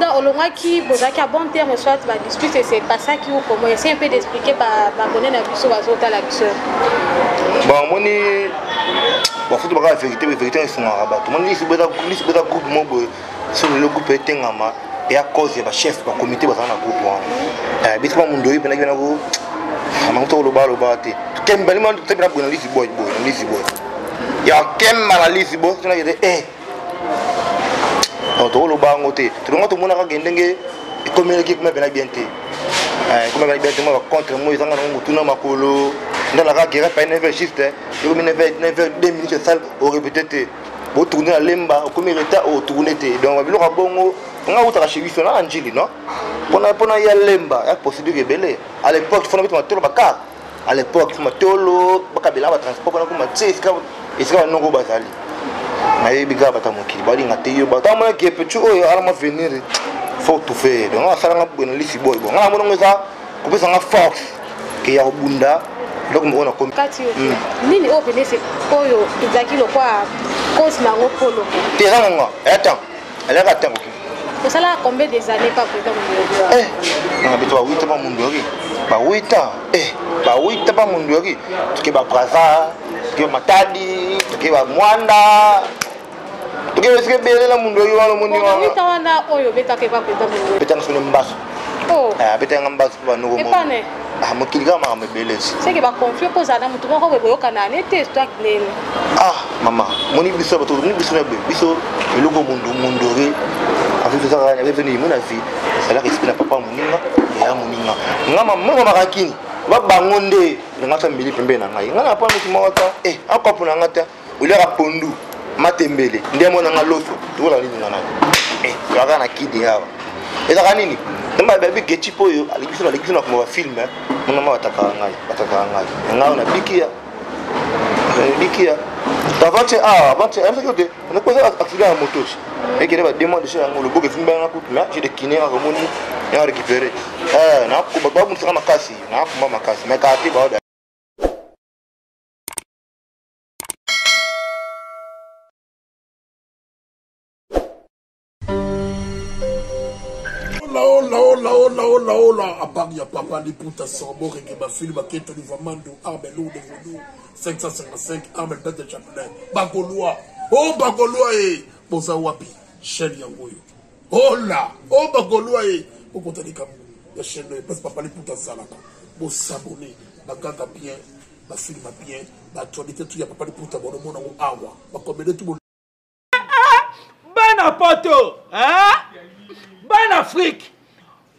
Soudan Olongaki, Bozaki à bon terme, soit va discuter, c'est pas ça qui ou comment essayer un peu d'expliquer par bonnet la biso bazota la biso. Bon, moi ni bon faut pas vérité ils sont arabe. Tout le monde dit c'est groupe moi sur le groupe etengama et à cause de chef par comité bazana groupe. Bis pas mundo ibena ibena go. Amanto lo ba te. Kem bali man te bra bona lisi boy. Ya kem mala lisi boy, tu na yede to lo ba ngote. Tu ngoto mona ka gendenge comme l'équipe me bena bien te. Comme bena bien te moi contre moi ils ont tuna makolo. Dans la guerre pas une juste. Yo me 2 minutes salle au répéter. Bo tourner la lemba comme état au tourner te. Donc va biloko bongo nga uta ka chibiso na anjili no. Pona ya lemba ya procédure ebele. À l'époque il faut mettre matolo baka. À l'époque il faut matolo bakabela ba transport na kuma tseska esika nongo bazali. Na yebiga batamokili bali ngate yo batama ke petu oyo ala ma venir. Faut tout faire. Donc on sala nga bona lisi boy bon. Nga mona ngeza kopesa nga force ke ya bunda. Donc on a comme Kati nini o venir c'est oyo izaki lo kwa cause na ngopolo. Terrain nga. Attends. Elle a raté. Ça là combien des années pas président Mondori? On habite à 8 ans Mondori. Ba 8 ans. Ba 8 ans Mondori. Tu ba Braza, tu Matadi, tu ba Mwanda. Tu est-ce que belé la Mondori wala Mondori wala? 8 ans na oyo beta ke pas président Mondori. Beta na mbaso. Oh. Beta mbaso ba no mo. Epane. Mokiliga ma belesi. C'est que ba confier pour ça na mutu moko boyo kana nete stock nene. Maman, moni biso ba to ni biso na biso eloko Mondori. Avec ça il avait venu mon avis c'est là que explique papa moninga et ya moninga ngama mama makakini ba bangonde ngata mbili pembe na ngai ngana pa mutima wata akopo na ngata ulera pondu matembele ndiye mona ngaloso tola nini ngana yaka na kidi hawa eza nini ndamba baby gechipo yo aligiso na kuma film mona ma bataka ngai ngao na bikia Avant on a posé accident à moto. Et qu'il y a des demandes de chez le bouc et film bien là, j'ai des kinés à remonter et à récupérer. Na ko ba mu sera makasi, na ko makasi, mais ka ti ba da. Hola, Abang papa ni puta sombo que ma film a keto du Vamando, Armelo de Voodoo, 555, Armel de Chaplain, Bagoloa, Bagoloa Boza Wapi, chaîne Yangoyo. Hola, Bagoloa au côté des Cameroun, la chaîne parce papa ni puta salaka, bon s'abonner, Bagaga bien, ma film bien, ma actualité tout y a papa ni puta bon mon amour awa, ma comédie tout. Ban poto, hein? Ban Afrique.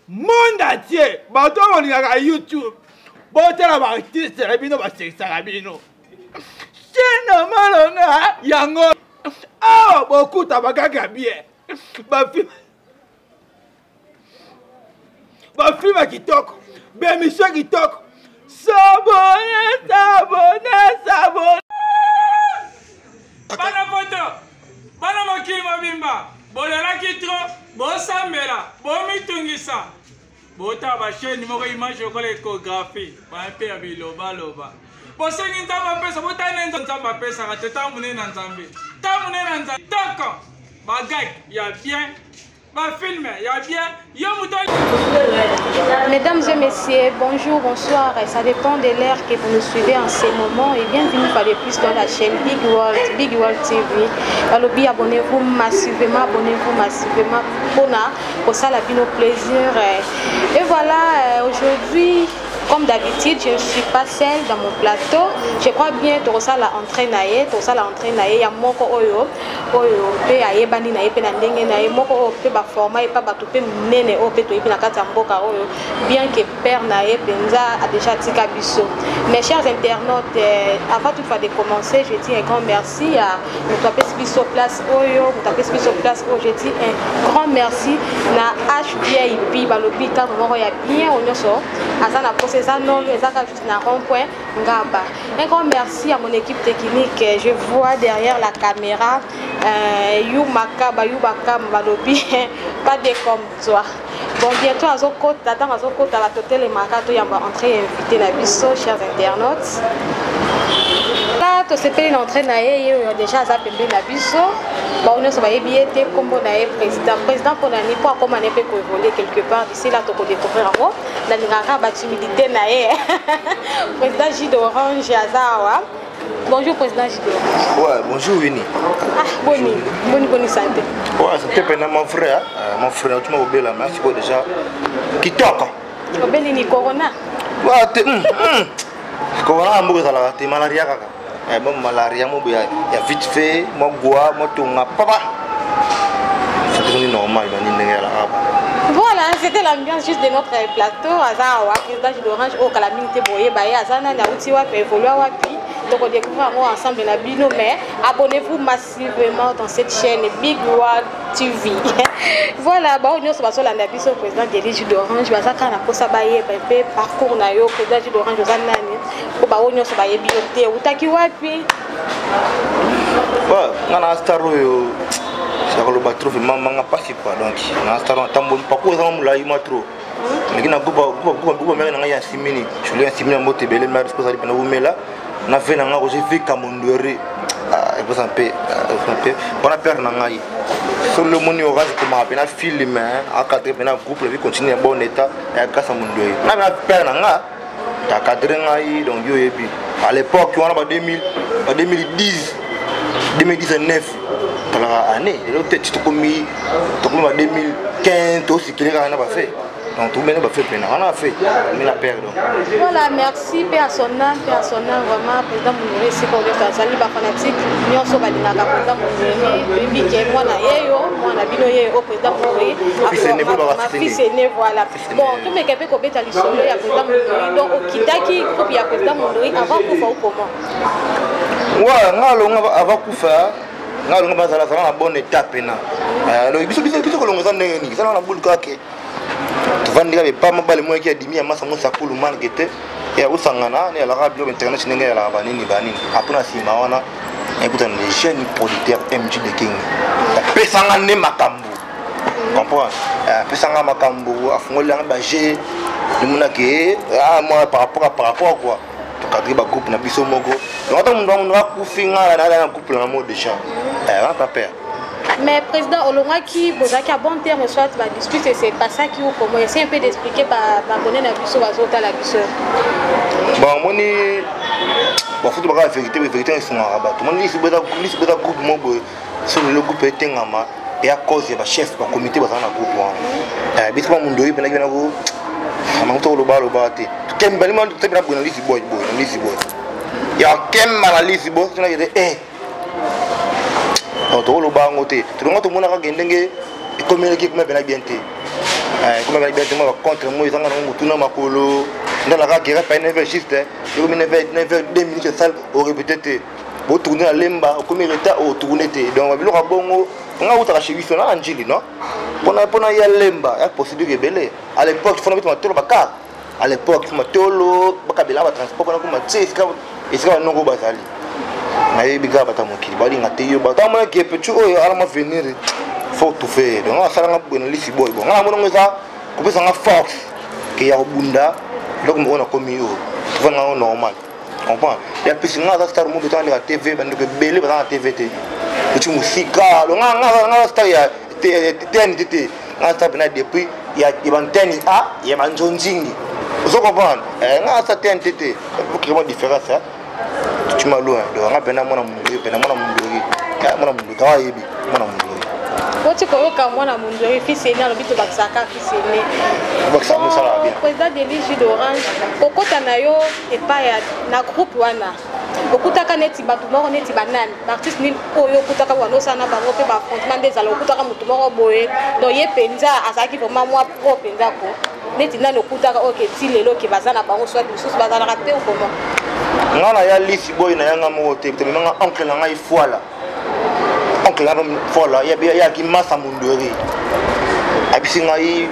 Monde entier, bato on y a YouTube, bato la artiste la bino ba sexa la bino. C'est normal on yango. Beaucoup tabaka bien. Ba film kitoko, ba mission kitoko. Sabone. Bana poto. Bana makili mabimba. Bolela kitro, bosambela, bomitungisa. Bota ba chaîne moko image ko échographie, ba pe ya biloba. Bosengi ntamba pesa, bota nenza ntamba pesa ka teta munene na nzambe. Ta munene na nzambe. Toko. Ba gag, ya bien. Ba film, ya bien. Yo muto. Mesdames et messieurs, bonjour, bonsoir. Ça dépend de l'heure que vous nous suivez en ce moment. Et bienvenue par le plus dans la chaîne Big World TV. Alors, abonnez-vous massivement pour ça, la vie nos plaisirs. Et voilà, aujourd'hui, comme d'habitude, je ne suis pas seule dans mon plateau. Je crois bien que ça la entraîne il y a moko oyo pe ayebani na yepe na ndenge na ye moko pe ba format et pas ba topé nene o pe to yepe na kata mboka oyo bien que père na ye penza a déjà tika biso. Mes chers internautes, avant toutefois de commencer, je dis un grand merci à notre biso place oyo, je dis un grand merci na HVIP balobi ka vraiment ya bien onyoso azana c'est ça non, juste un rond-point Ngaba. Un grand merci à mon équipe technique. Je vois derrière la caméra Yubaka Malobi, pas de comme toi. Bon, bientôt à Zoko, t'attends à Zoko, t'as la totale et Makato, il y a entrée invité la biso, chers internautes. Là, tu sais pas une entrée naïe, déjà ça peut bien la biso. Bon, on se va bien comme on a président pour l'année pour comment on peut évoluer quelque part d'ici là, tu peux découvrir en haut. La ningara ba timidité naïe. Président J d'Orange Azawa. Bonjour président J d'Orange. Ouais, bonjour Winnie. Ah, bonne santé. Ouais, c'était pendant mon frère, tu m'as oublié la main, c'est quoi déjà qui toque. Obeli ni corona. Ouais, corona ambo ça t'es malaria kaka. Bon malaria mo ya vite fait, mo bois, mo tonga papa. C'est devenu normal dans l'indéniable. Voilà, c'était l'ambiance juste de notre plateau. Azawa, président J d'Orange, au calamité boye, baye, Azana, Nauti, Wapi, évoluer, Wapi. Donc on découvre ensemble la Bino, mais abonnez-vous massivement dans cette chaîne Big World TV. Voilà, bah on est sur la Nabiso, président de J d'Orange, Bazaka na kosa baye, parcours na yo, président J d'Orange, Ozanani, pour bah on est sur baye bioté, Utaki Wapi. Ouais, on a star yo. Ça le battre maman pas si quoi donc na star on tambo pas ko za mula yima trop. Mais na kuba mais na ya simini, je lui ai simini moté belé mais responsable na umela. Na fait na ngo j'ai vu kamondori et vous en paix on a perdu na ngai sur le moni orange comme a na film a cadre na groupe vie continuer bon état et grâce à mondori na perdu na nga ta cadre ngai donc yo ebi à l'époque on a 2010 2019 la année et l'autre tu comme 2015 aussi qu'il a pas fait. Donc tout le monde a fait plein, on a fait, mais la perdre. Voilà, merci, paix à son âme, vraiment, président Moungouré, c'est pour le faire, salut, fanatique, nous sommes président Moungouré, baby, qui est moi, moi, au président Moungouré, ma fils est né, voilà. Bon, tout mes capés, qu'on bête à l'issue, il y a président Moungouré, donc au Kitaki, il y a président Moungouré, avant qu'on fasse comment? Ouais, avant qu'on fasse. On a une bonne étape. Alors, il faut que l'on ait un bon cas. Tu vas dire que pas mal de moyens qui a dit à Massa Moussa Koulouman qui était et au Sangana, et à la radio internationale à la Banini Banini. Après, si Mawana, écoute, les jeunes producteurs MJ de King. La Pessangane Makambu. Comprends? Pessangane Makambu, à fond, l'an bagé, le Mounake, moi par rapport à quoi? Tu as groupe na biso moko. Donc on va couper un couple en mode déjà. On pas peur. Mais président Olongaki, Bozaki a bon terme soit va discuter c'est pas ça qui ou comment essayer un peu d'expliquer par bonner na biso bazota la biso. Bon moni bon faut pas vérité sont en rabat. Tout le monde ici beta groupe moko sur le groupe etengama et à cause de chef du comité bazana groupe. Biso mundo ibena bena go amato lo ba te. Kem balima tu tebra bona lisi boy ya kem mala lisi boy tu na yede to lo ba ngote tu ngoto mona ka gendenge communiquer comme bien bien te comme bien bien te moi contre moi zanga ngutu na makolo ndala ka guerre pas never juste yo never 2 minutes sale au répéter bo tourner la lemba comme état au tourner te donc bilo ka bongo nga uta ka cheviso na anjili non pona ya lemba ya procédure belé à l'époque il faut mettre ma tolo baka à l'époque ma tolo bakabela ba transport na kuma tseska iska no go bazali na yebiga batamuki bali ngate yo batamona ki petu oyo alama venir faut tout faire donc ça nga bona lisi boy bon nga mona ngeza ko pesa nga force ke ya bunda donc on a commis yo tu nga normal comprends ya pesi nga za star mo betan la TV bande ke belé ba na TV te tu musika donc nga star ya TNT nga star bena depuis ya ibanteni a ya manjonjingi vous comprenez nga star TNT pour créer une différence hein tu m'as loin donc nga bena mona mundu bena mona mundu ka yebi mona mundu tu connais quand mona mundu fils aîné le bito bakisaka fils aîné bakisa musala bien président de J d'Orange kokota na yo et pas na groupe wana okutaka neti batu moko neti banani artiste ni oyo okutaka wana osana bango pe ba affrontement des alors okutaka mutu moko boye donc ye penza azaki vraiment moi pro penza ko neti nani okutaka OK ti lelo ke bazana bango soit bisusu bazana raté ou comment ngana ya lisi boy na yanga mo te te nga oncle na ngai foala oncle na foala ya ki masa mundori abisi ngai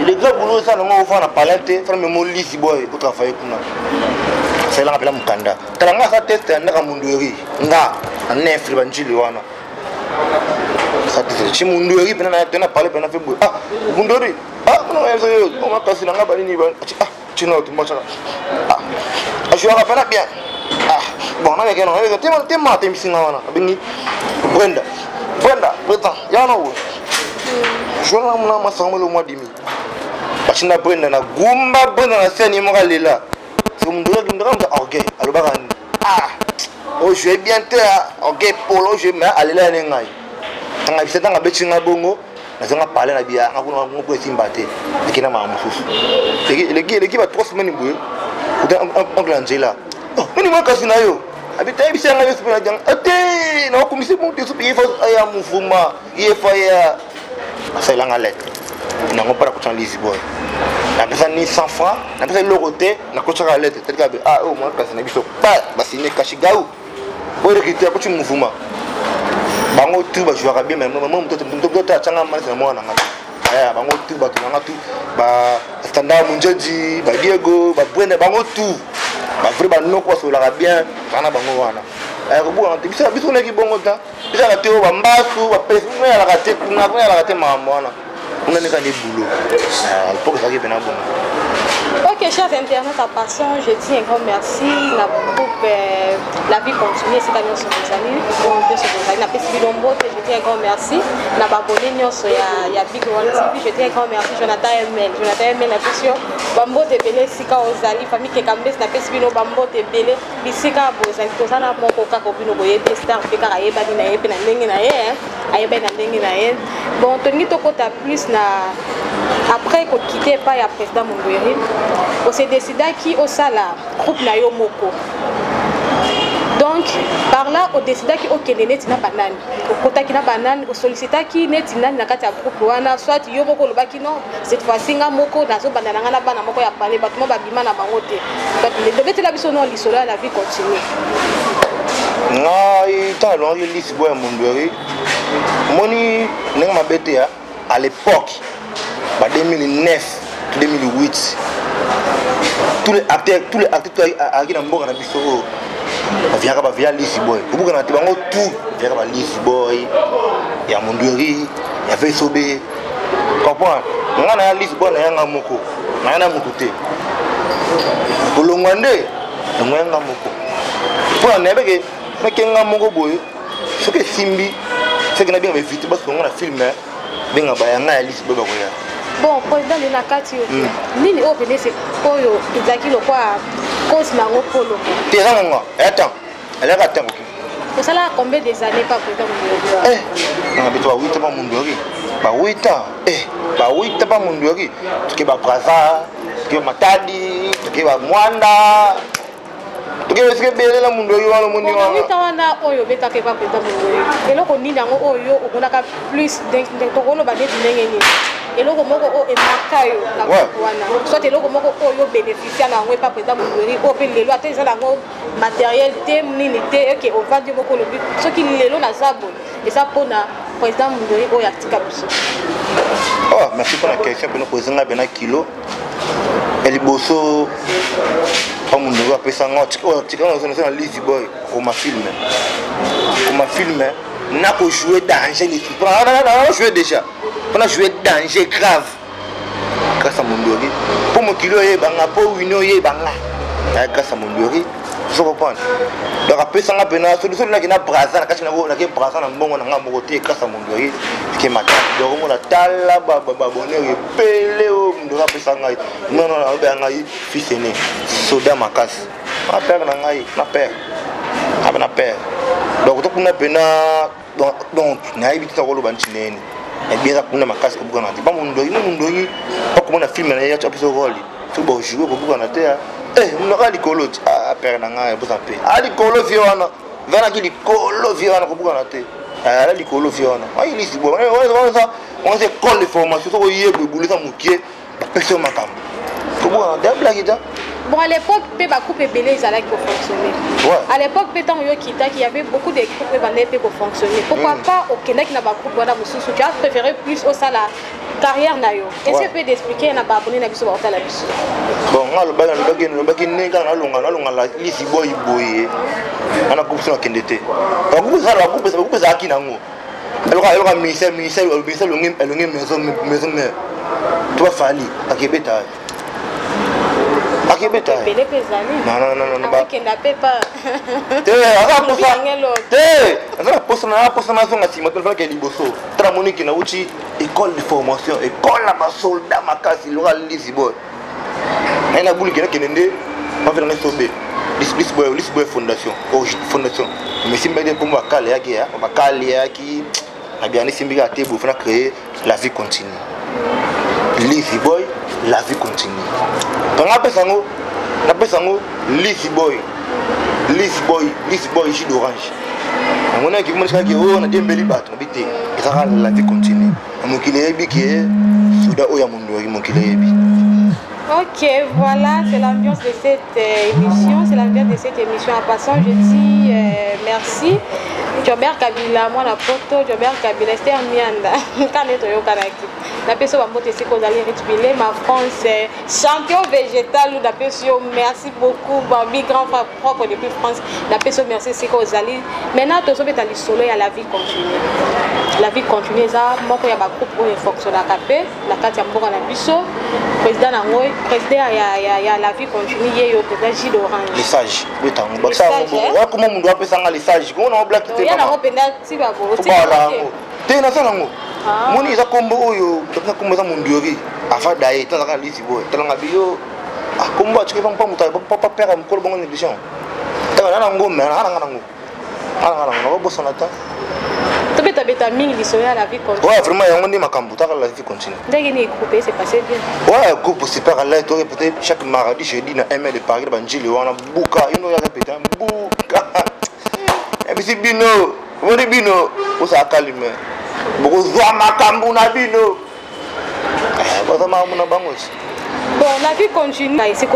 les gars boulot ça non on va na palette frère mo lisi boy ko travailler kuna c'est là appelé mukanda tala nga sa test na ka mundori nga nef banjili wana ça test chi mundori pena na parler pena fait ah mundori ah non on va passer là nga balini ah tu know tu marches ah je rappelle bien ah bon na yake no tema temsinga wana abingi Brenda yana wo jona mna masanga le mois demi bachina Brenda na gumba Brenda na seni mo kalela so mndura orgueil alobaka ah oh je vais bien te orgueil polo je me alela nengai tanga biseta nga betinga bongo nazanga parler na bia ngakuna ngoko esimbate ekina ma mususu leki ba 3 semaines boye oncle Angela nini mo kasi na yo abita ebisa nga yesu na jang ate na komisi mo te supi fa aya mufuma yefa ya asalanga lettre na ngopara ko tsan Lisboa na pesa ni 100 francs na pesa lorote na ko tsaka lettre tel ka ah oh mo kasi na biso pa basine kashigau bo rekite ko tsi mufuma bango tu ba jouera bien mais moi to ta tsanga mal c'est moi na ngata aya bango tu ba tu ngatu ba standard munjaji ba Diego ba Brenda bango tu ba vrai ba noko so la bien bana bango wana aya ko buka biso biso leki bongo ta biso la teo ba mbasu ba pesa mais la kate kuna ba la kate mama wana kuna ne ka ni boulot il faut que ça qui bena bongo. Ok, chers internautes, en passant, je dis un grand merci. La groupe La Vie Continue, c'est quand même sur les amis. Je dis un grand merci. La babonné, il y a Big One TV. Je dis un grand merci. Jonathan Emel, la question. Bambo de Belé, Sika Ozali, famille qui est comme ça, Pesbino, Bambo de Belé, Bissika Bozali, Tosana, mon coca, Copino, Boye, Star, Pekara, Eba, Dinae, Penanengenae, Aeba, Nanengenae. Bon, Tony Tokota plus na. Après qu'on quitte pas le président Mungweri, on s'est décidé qui au sala groupe Nayo Moko. Donc par là on décidé qui au Kenya tina banane. Au kota kina banane, on sollicita qui netina na kati ya groupe wana soit yo moko lo baki non cette fois-ci nga moko nazo bandana ngana bana moko ya parler batuma babima na bangote. Donc les devait la biso non lisolo la vie continue. Non, tant long il Lisboa Mungweri. Moni nenga mabete à l'époque. 2009 2008 tous les acteurs qui n'ont pas biso via Lisboa beaucoup na bango tout via Lisboa ya Mungweri ya Vesobe comprendre ngana ya Lisboa na yanga moko na yana mukuté kolongwande nganga moko pour na beke mekenga moko boy ce que simbi c'est que na bien vite parce qu'on a filmé benga bayanga ya Lisboa bakoya. Bon, président de la Kati, nini au Bénin c'est Koyo, Izaki le quoi, cause na polo. T'es là moi, attends, elle a attends. Pour ça là combien des années pas président Mungweri? On a besoin 8 ans Mungweri. Ba 8 ans. Ba 8 ans Mungweri. Tu ba Braza, tu ba Matadi, tu ba Mwanda. Tu que belé la Mungweri wana mundi wana. 8 ans wana oyo beta ke pas président Mungweri. Et là on ni nango oyo okonaka plus de tokolo ba neti ndenge. Eloko moko o emakayo na wana soit eloko moko oyo bénéficier na ngo pas président Mungweri o pe lelo ateza na ngo matériel te nini te que on va dire moko le but ce qui lelo na zabo et ça pona président Mungweri o yaktika biso. Oh merci pour la question pour nous poser nga bena kilo eliboso pa Mungweri apesa ngo tika na Lisboa ko ma filme n'a pas joué danger les on a joué déjà on a joué danger grave grâce à Mungweri pour mon kilo et banga pour une oye banga grâce à Mungweri je comprends donc après ça on a pena solution là qui na Braza na kati na Braza na mbongo na ngambo côté grâce à Mungweri qui mata donc on a tala bonheur pelé o ndo après ça ngai non ba ngai fils aîné soda makas na père na ngai na père abana père donc to kuna pena donc na ibiti ta kolo bantinene et bien kuna makasi ko buka na ti ba Mungweri pas comme na film na ya chapiso role to bo jouer ko buka na te on a likolo père na ngai bo sampe likolo viona vana ki likolo viona ko buka na te likolo viona ai Lisboa on se colle formation to yebo bulisa mukie ba personne makambo ko buka na blague ita. Bon, à l'époque, Péba Coupe et Belé, ils allaient fonctionner. Ouais. À l'époque, Pétan Yo Kita, il y avait beaucoup de groupes qui pour fonctionner. Pourquoi pas au Québec, n'a pas groupe, voilà, tu as préféré plus au salaire, carrière Nayo. Est-ce que tu peux t'expliquer, n'a pas abonné à Bissou Borta la Bissou? Bon, le bagage n'est qu'un allong la Lisboa, Iboye. On a coupé sur la Kendete. On coupe ça, on coupe ça qui n'a pas. Elle a mis ça, elle a maison. Tu vas fallir à Québec. akebeta Belé pesani. non Kenda pepa. te azala posa na zonga nsima to valaka liboso tala moniki na uti école de formation école na basoldat makasi loka lisi boy ai na bulu kende nde bafelanga sobe lisi boy fondation mais simbede kombo bakale yaki na bien simbika ate bo fana créer la vie continue lisi boy la vie continue tanga pesango na pesango lisi boy ici d'orange on a qui montre que on a des belles battes habité et ça la vie continue mon kilebi qui est souda oya mon kilebi. Ok, voilà, c'est l'ambiance de cette émission. C'est l'ambiance de cette émission. En passant, je dis merci. Jobert Kabila, moi la photo, Jobert Kabila, c'était un mianda. Quand on est au Kanaki, la personne va monter ses causes à l'éritubilé. Ma France, champion végétal, la personne, merci beaucoup. Bambi, grand frère propre depuis France, la personne, merci, c'est causes à l'île. Maintenant, tout ça, c'est dans le soleil, la vie continue. La vie continue, ça, moi, il y a un groupe qui fonctionne à Capé, la carte à Mbora Nabiso, président Nangoy. Président, il y a la vie continue, il y a le président Gilles Orange. Les sages, oui, t'as un boxeur. Comment on doit passer les sages? Comment on doit quitter? Il y a un président qui va vous. Voilà, t'es dans ça, non? Mon isa combo, t'as combo ça mon diori. Afin d'aller, t'as un lisi boy, t'as un abio. Ah, combo, tu peux pas monter, pas perdre un col bon en édition. T'as un ango, mais un ango. Un ango, boss en attend. Tu peux t'habiter du soleil à la vie continue. Ouais, vraiment, il y a un macambo, la vie continue. Dès qu'il est groupé, c'est passé bien. Ouais, groupe super à l'aide, peut-être chaque mardi, jeudi, dans un de Paris, Banjili, on a Bouka, il y a répété, Bouka. Et puis c'est Bino, on est Bino, on s'est calmé. Beaucoup de macambo, on a Bino. Bon, la vie continue. Ici,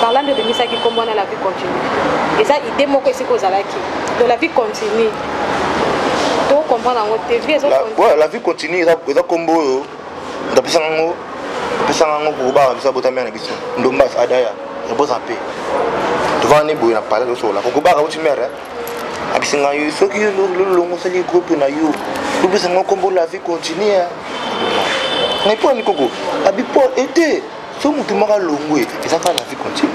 parlant de Demisa qui comprend la vie continue. Et ça, il démontre que c'est cause à la qui. Donc la vie continue. Ouais, la vie continue, ça combo. On a pu s'en pour bar, ça botte à main, Ndombas, Adaya, je bosse en paix. Devant les bouilles, on a parlé de ça. Pour bar, tu mères. Abissanga, ceux qui l'ont salué groupe, na you. Tout ça, mon combo, la vie continue. On n'est pas un coco. Abipo était. Ce que tu m'as longué, et ça fait la vie continue.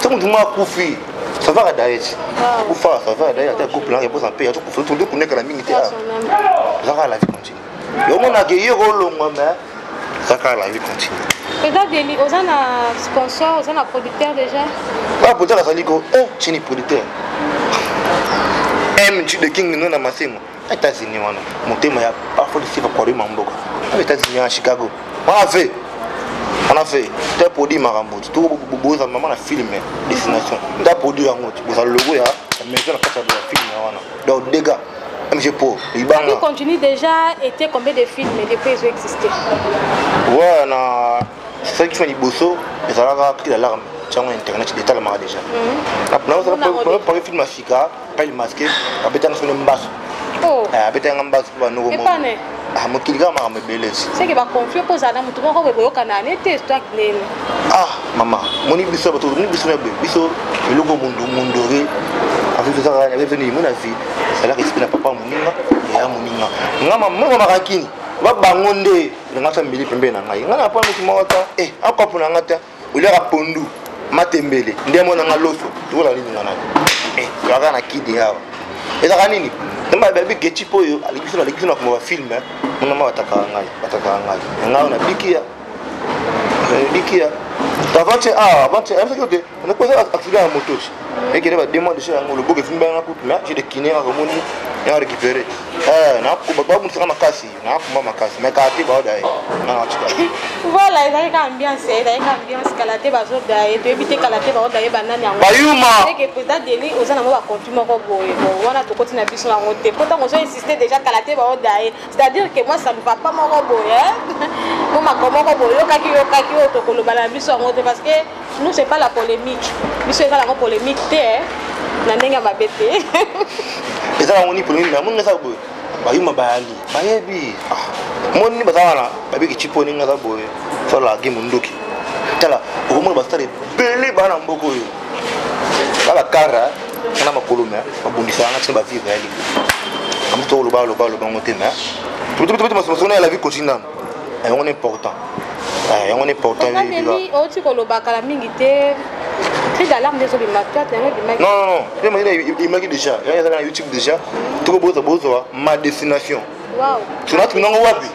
Ce que tu m'as coupé. Ça va à Daesh. Ou ça va à Daesh. Tu as coupé là, il faut s'en payer. Tu peux tout connaître la minute. Ça va la vie continue. Et on a gagné au long, mais ça va la vie continue. Peut-être des on a sponsor, on a producteur déjà. Ah, producteur, ça dit que tu es producteur. Tu es king, nous on a massé. Les États-Unis, mon thème est parfois ici pour courir Mamboka. Les États-Unis à Chicago. On a fait des produits marambou, tout le monde a filmé destination. Des produits en route, vous avez le logo, mais je n'ai pas de film. Donc, des gars, MG Pro, il continue déjà, était combien de films depuis qu'ils ont existé? Ouais, c'est ça qui fait du bosso, mais ça a pris l'alarme. Sur internet, il est tellement déjà. On a parlé de film à Chica, pas le masqué, à Bétan sur le mbas. Oh, à Bétan en bas, pour un nouveau monde. Ah, mon kilga m'a me belez. C'est que va confier pour ça, nous trouvons que vous canal était toi qui ah, maman, mon ibiso bato, mon ibiso biso, le logo mondoré. Avec ça, avec venir mon avis, c'est là que c'est papa moninga, et à moninga. Ngama mama rakini, va bangonde, le ngata mbili pembe na ngai. Ngana pa mutima wata, akwa pona ngata, ulera pondu, matembele, ndemo na ngaloso, tu la lini ngana. Yaka na kidi hawa. Et ça nini? Namba baby getipo yo, alikisi na kuma film mon nama bataka ngai. Ngao na bikia. Bikia. Avant que on a posé accident à moto. Et qu'il y a des mois de chez le bouc et film bien coup, mais j'ai des kinés à remonter et à récupérer. Na pas mon sama kasi, na kuma makasi, mais kati ba dai. Voilà, il y a ambiance kalaté ba zo dai, de éviter kalaté ba dai banani yango. Bayuma. Et que peut-être deli ozana mo ba continuer ko boye. Wana to continue na biso na route. Pourtant on a insisté déjà kalaté ba dai. C'est-à-dire que moi ça ne va pas mo ko boye. Mo ma comment ko boye, kaki to ko lo bala biso en route parce que nous c'est pas la polémique. Biso c'est la polémique. Na ndenga mabete. Eza ngoni polémique na munga saboy. Bayuma bayali. Bayebi. Moni bazana babiki chipo ninga saboy. So la game ndoki. Tala omo bastare bele bana mboko yo. Kala kara na makolume babundisa nga tsemba vie réalité. Amto lo ba ngotema. Tout ma la vie continue. Et on est important. On est important. On dit que le bakala mingi te cri d'alarme des autres, toi, non, il m'a dit déjà, il y a sur YouTube déjà, tout le monde ma destination. Waouh. Tu n'as pas wapi.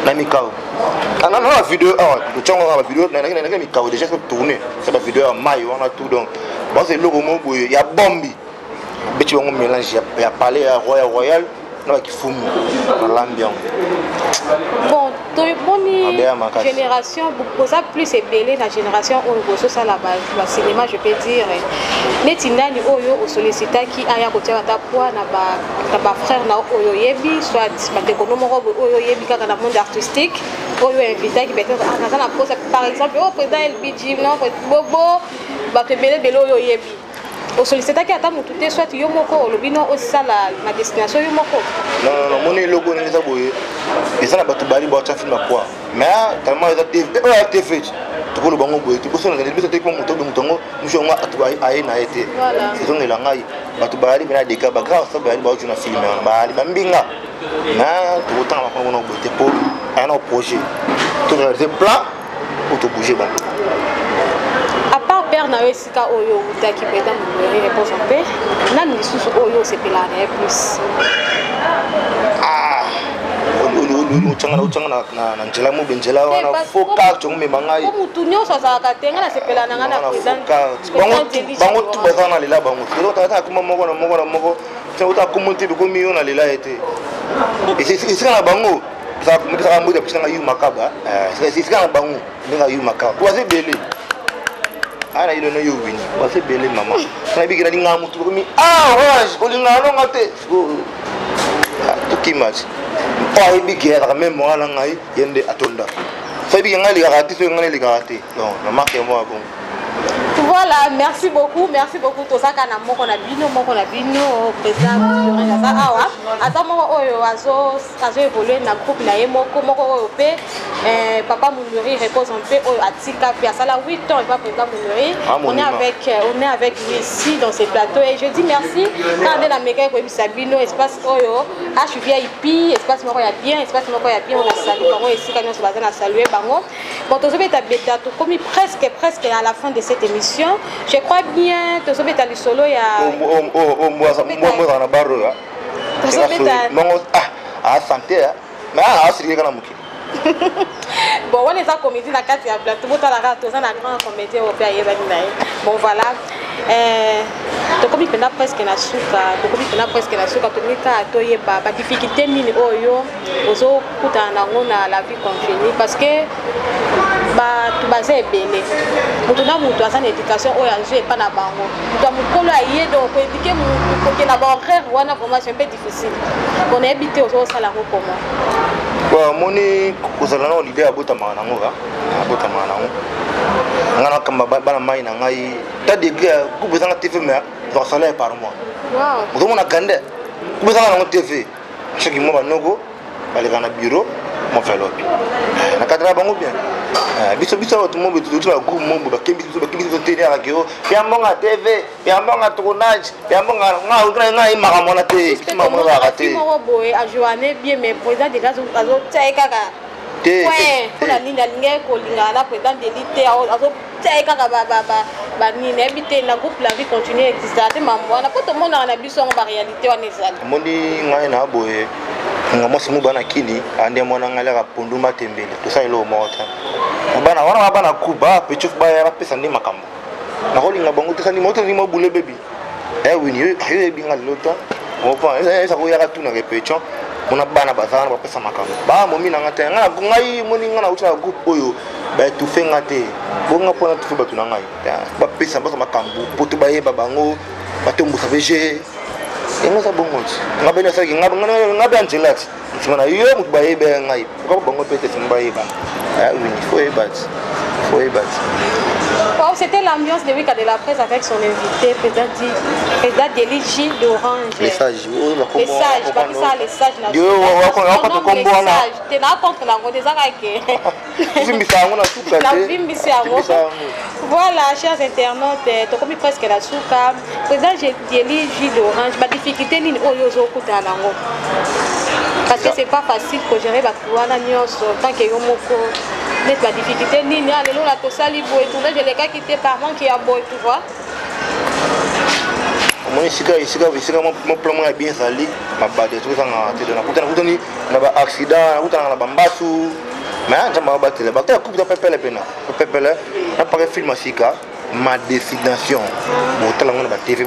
Na mikao. Non, la vidéo, tu as la vidéo, na mikao déjà c'est tourné. C'est la vidéo à maille, on a tout donc. Bon c'est logo mon boy, il y a Bombi. Mais tu vas on mélange, il y a palais à Royal, non qui fume l'ambiance. Bon, bonne génération, beaucoup ça plus est belé la génération on gosse ça là-bas, le cinéma je peux dire. Netinani oyo au sollicita qui aya côté ta poids na ba frère na oyo yebi soit ba économie oyo yebi kaka na monde artistique oyo invité qui peut-être na pose par exemple au président LBG non bobo ba te belé oyo yebi au sollicita qui attend tout soit yo moko lobino au sala na destination yo moko. Non, mon logo ni ça boye. Et ça na ba tubali ba cha film quoi. Mais tellement ça TV tu peux le bango boye tu peux sonner les bisous comme mutongo mushonga ayi na été c'est donc la ngai ba tubali mais des cas ba grave ça ba ba na film ba ali ba mbinga na tout temps ba ko no boye pour un projet tout le plan pour te bouger bon. À part Père Nawesika Oyo, qui peut être mon réponse en paix, nan lisusu Oyo c'est pelane plus. Uchanga na njela mo benjela wana foka chongo mangai. Ko mutunyo so za ka tenga na sepelana ngana président. Bango tu bazana lela bango. Selo tata kuma moko. Selo tata kumunti bi komiyo na lela ete. Isi kana bango. Ça me dit ça mo de pisanga yu makaba. C'est kana bango ninga yu makaba. Kwa se bele. Ana ile no yubini wase bele mama na bigina dinga mutu komi orange olinga longa te to kimachi pa ibigera ka même moi ngai yende atonda fa biga ngali garati so ngali garati non na marque moi bon. Voilà, merci beaucoup tout ça kana moko na bino président ça awa ata moko oyo azo évoluer na groupe na moko oyo pe papa Mounuri repose en paix oyo atika pe ça 8 ans il va président Mounuri on est avec lui ici dans ce plateau et je dis merci quand on a meka ko bisabino espace oyo HVIP espace moko ya bien on a salué bango ici quand on se bazana saluer bango bon to beta to comme presque à la fin de cette émission. Je crois bien que ce bêta du solo il y a moi na baro ya santé mais asiri kana muki bon on est en comédie na kati ya plateau bota la rato ça na grand comédie au père yebani na bon voilà to komi pena presque na suka to mika to yeba ba difficulté nini oyo ozo kuta na ngona la vie confinée parce que ba tu baze ebele mutu na mutu asa na éducation oyo azo epa na bango mutu mukolo aye donc ko éduquer mutu ko ke na ba horaire wana vraiment c'est un peu difficile on a habité au sala ko comment bon moni kozala na l'idée abota manango ngana kamba bana mai na ngai ta degré ku bezanga TV mais donc salaire par mois wow mutu mona gande ku bezanga na TV chaque mois ba nogo bale kana bureau mon fait l'autre na kadra bango bien biso tout le monde tout la groupe mombo ba kembi to télé à radio ya mbonga TV ya mbonga tournage ya mbonga ngai makamona te makamona ba raté mo boy a journée bien mais président de gaz azo tsaika te pour la ligne lingue ko lingala président de l'ité azo tsaika ba ni habiter na groupe la vie continue exister te mambo na poto mona na biso en réalité on ezali mondi ngai na boye ngamos mu bana kini ande mona ngala ka ponduma tembele to sa ilo mota bana wana bana kuba pechuf ba ya pesa ndi makambo na holinga bango te sani moto ni mo bule baby wini ayo binga lota mo pa esa ko ya ka tuna ke pecho mona bana bazana ba pesa makambo ba mo mina ngata ngana ngai moni ngana uta group oyo ba tu fenga te bonga pona tu ba tuna ngai ba pesa ba makambo poto ba ye ba bango ba to mbusa veje enga sa bongo ngabe na sa ngabe angelati mfana yo mutu ba ye be ngai ko bongo pete simba ye ba oui, il faut y battre. Wow, c'était l'ambiance de Wika de la presse avec son invité, président d'Eligi d'Orange. Les sages. Les sages, pas ça, les sages. Tu n'as contre la voilà, chers internautes, tu as presque la souka. Président d'Eligi d'Orange, ma difficulté, ni oyozo kuta nango. Parce que c'est pas facile que gérer la couane tant que yomoko. Mettre la difficulté, nini, allez, là, tout ça, il faut tourner, je l'ai qu'à quitter par moi qui a beau, tu vois. Moi, ici, mon plan est bien sali, ma bade, tout ça, on a un accident, on a un bambassou, mais on a un battu, la bataille, coupe de pépé, on a pas de film à Sika, ma destination. Bon, tu as un TV,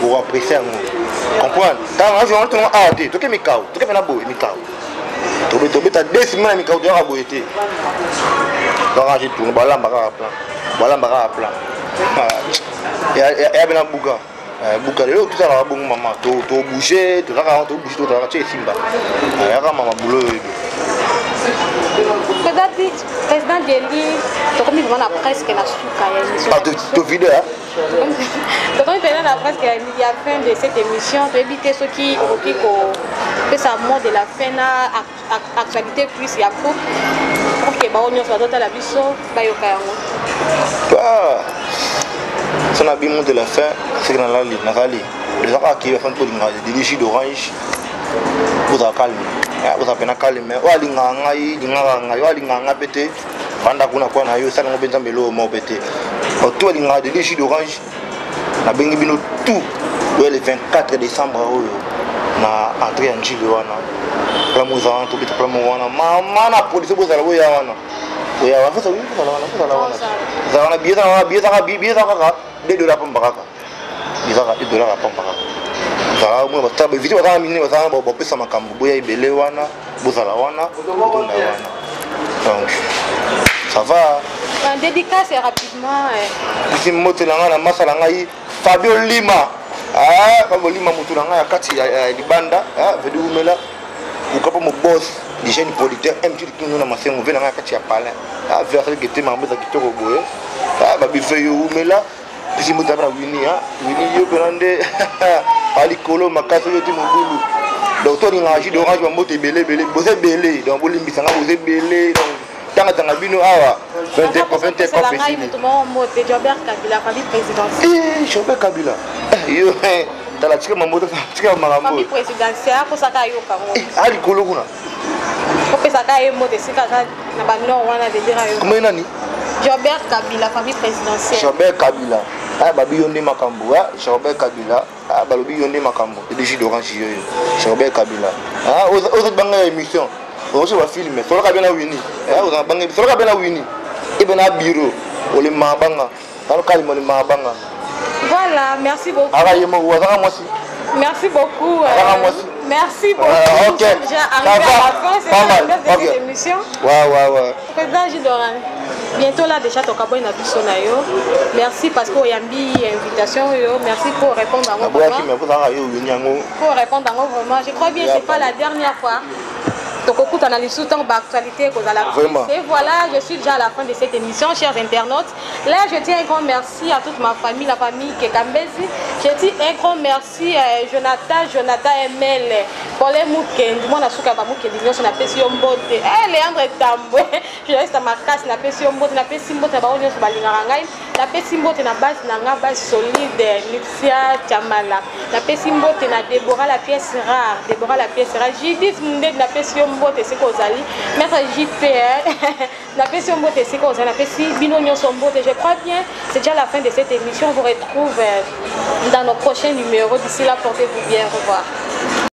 pour apprécier, comprendre. Tu as un jour, tu as un arrêté, tu as un mikao, tu as un abo, mikao. Tu as des semaines, mikao, tu as un abo, tu as un tout, balan, baran, plan. Il y a bien un bouga. Boukalelo, tout ça, là, bon, maman, tu bouger, tu as bouger, tu as simba. Il y a maman boulot. Président Deli, tu comme il va presque la souka. Ah, tu vidéo, hein? Tu comme il va la presque la fin de cette émission, tu éviter ceux qui que ça monte de la fin à actualité plus il y a pour que on soit dans la biso, ba yo kayango. Ça n'a bien monté la fin, c'est que dans la ligne, les gens qui ont fait des jus d'orange, vous avez calmé. Vous avez calmé. Vous avez pété. Pendant qu'on a quoi, ça n'a pas besoin de l'eau, pété. Tout des jus d'orange, on a bien tout. Le 24 décembre, on a entré en Chili. On a mis en tout petit plan. Maman a produit ce que vous avez. Oui, on va faire ça. On a bien $2 par baraka. $2 par baraka. Ça moi parce que vite on a mis on va pesa makambo boya ibele wana bozala wana botonda wana. Donc ça va. En dédicace rapidement si moto langa na masala ngai Fabio Lima. Ah, Fabio Lima moto langa ya kati ya libanda, vedu umela. Ukapo mo boss des jeunes producteurs MT qui nous na masengo vena ngaka kati ya palais. Ah, vers que te mambo za kitoko boye. Ah, ba bifeyo umela. Si vous avez Winnie, vous avez Ali Kolo, Makasso, Timogulu. Donc, toi, il y a un jus d'orange, vous avez belé, vous avez belé. Donc, vous avez belé. Donc, tant que vous avez belé, 20 pour 20 c'est la raille, de Jobert Kabila, famille présidentielle. Jobert Kabila. Dans la tika mamoto, tika marambo. Famille présidentielle, pour ça qu'il y a Ali Kolo, kuna. Pour que ça qu'il y ait un c'est ça, na ba non, on a de dire. Comment il nani? Jobert Kabila, famille présidentielle. Jobert Kabila. Ah, babi yonde makambo, Jobert Kabila. Ah, balobi yonde makambo. Et jus d'orange yoyo. Jobert Kabila. Ah, aux autres banques émission. On se va filmer. Solo kabila wini. Ah, aux banques, solo kabila wini. Et ben à bureau. On les mabanga. Alors calme les mabanga. Voilà, merci beaucoup. Ah, yemo wazanga mwasi. Merci beaucoup. Merci beaucoup. Ok. J'ai arrivé à la fin, c'est la fin de cette émission. Ouais. Président Gidoran, bientôt là déjà ton cabo na biso na yo. Merci parce que oyambi invitation yo. Merci pour répondre à moi. Pour répondre à moi vraiment. Je crois bien que c'est pas la dernière fois. Donc écoute, analyse tout le temps d'actualité que vous allez. Et voilà, je suis déjà à la fin de cette émission, chers internautes. Là, je tiens un grand merci à toute ma famille, la famille Kekambezi. Je dis un grand merci à Jonathan Emel, pour les mouken, du monde à Souka Bamouke, on a fait Mbote. Léandre Tamboué, je reste à ma casse, on a fait Mbote, on a fait Mbote, on a fait Balingarangai, on a fait Mbote, on a base solide, Nixia, Chamala, on a fait Mbote, on a Déborah la pièce rare, Judith Mundé, on a fait Mbote, c'est Kozali, Maître JP, on a fait Mbote, c'est Kozali, on a fait Binognon Mbote. Je crois bien, c'est déjà la fin de cette émission. On vous retrouve dans nos prochains numéros. D'ici là, portez-vous bien. Au revoir.